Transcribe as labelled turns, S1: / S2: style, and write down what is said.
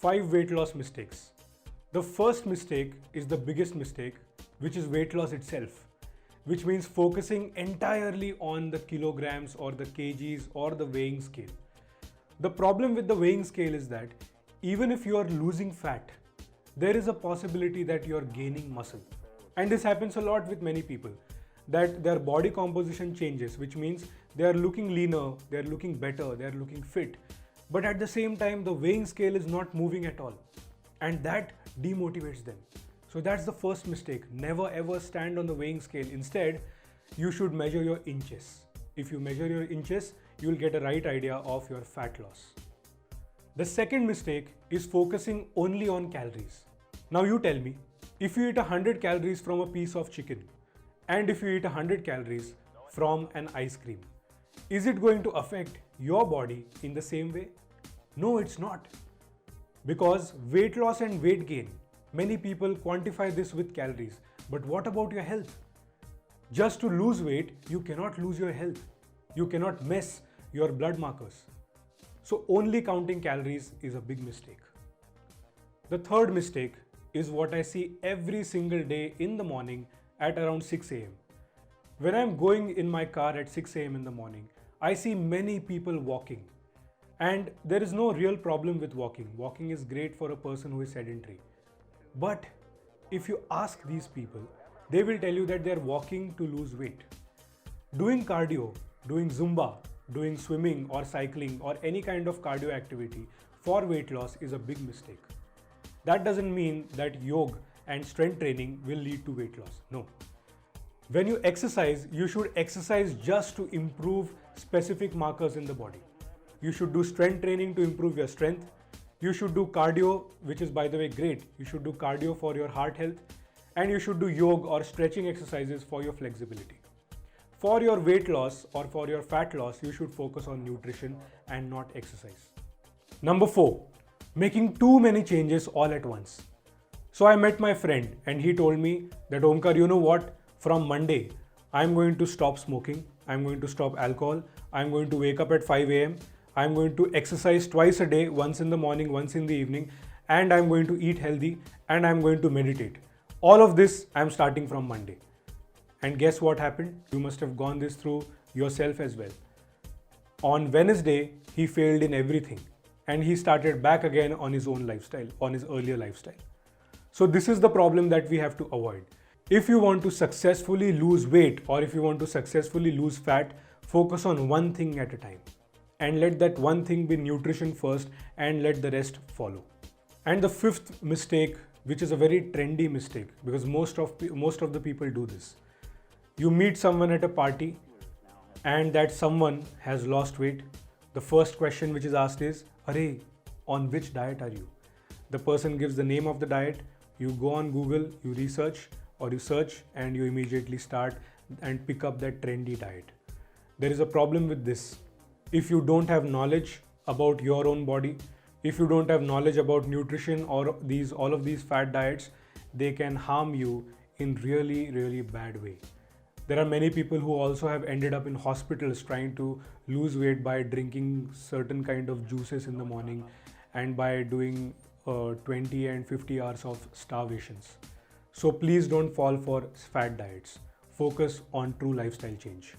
S1: 5 weight loss mistakes. The first mistake is the biggest mistake, which is weight loss itself, which means focusing entirely on the kilograms or the kgs or the weighing scale. The problem with the weighing scale is that even if you are losing fat, there is a possibility that you are gaining muscle. And this happens a lot with many people, that their body composition changes, which means they are looking leaner, they are looking better, they are looking fit. But at the same time, the weighing scale is not moving at all. And that demotivates them. So that's the first mistake. Never ever stand on the weighing scale. Instead, you should measure your inches. If you measure your inches, you will get a right idea of your fat loss. The second mistake is focusing only on calories. Now you tell me, if you eat 100 calories from a piece of chicken and if you eat 100 calories from an ice cream, is it going to affect your body in the same way? No, it's not. Because weight loss and weight gain, many people quantify this with calories. But what about your health? Just to lose weight, you cannot lose your health. You cannot mess your blood markers. So only counting calories is a big mistake. The third mistake is what I see every single day in the morning at around 6 a.m. When I'm going in my car at 6 a.m. in the morning, I see many people walking. And there is no real problem with walking. Walking is great for a person who is sedentary. But if you ask these people, they will tell you that they are walking to lose weight. Doing cardio, doing Zumba, doing swimming or cycling or any kind of cardio activity for weight loss is a big mistake. That doesn't mean that yoga and strength training will lead to weight loss. No. When you exercise, you should exercise just to improve specific markers in the body. You should do strength training to improve your strength. You should do cardio, which is by the way great. You should do cardio for your heart health. And you should do yoga or stretching exercises for your flexibility. For your weight loss or for your fat loss, you should focus on nutrition and not exercise. Number 4, making too many changes all at once. So I met my friend and he told me that, Omkar, you know what? From Monday, I'm going to stop smoking. I'm going to stop alcohol. I'm going to wake up at 5 a.m. I'm going to exercise twice a day, once in the morning, once in the evening, and I'm going to eat healthy and I'm going to meditate. All of this I'm starting from Monday. And guess what happened? You must have gone this through yourself as well. On Wednesday, he failed in everything and he started back again on his own lifestyle, on his earlier lifestyle. So this is the problem that we have to avoid. If you want to successfully lose weight or if you want to successfully lose fat, focus on one thing at a time. And let that one thing be nutrition first and let the rest follow. And the fifth mistake, which is a very trendy mistake because most of the people do this. You meet someone at a party and that someone has lost weight. The first question which is asked is, "Arey, on which diet are you?" The person gives the name of the diet. You go on Google, you research or you search and you immediately start and pick up that trendy diet. There is a problem with this. If you don't have knowledge about your own body, if you don't have knowledge about nutrition or all of these fat diets, they can harm you in really, really bad way. There are many people who also have ended up in hospitals trying to lose weight by drinking certain kind of juices in the morning and by doing 20 and 50 hours of starvations. So please don't fall for fat diets. Focus on true lifestyle change.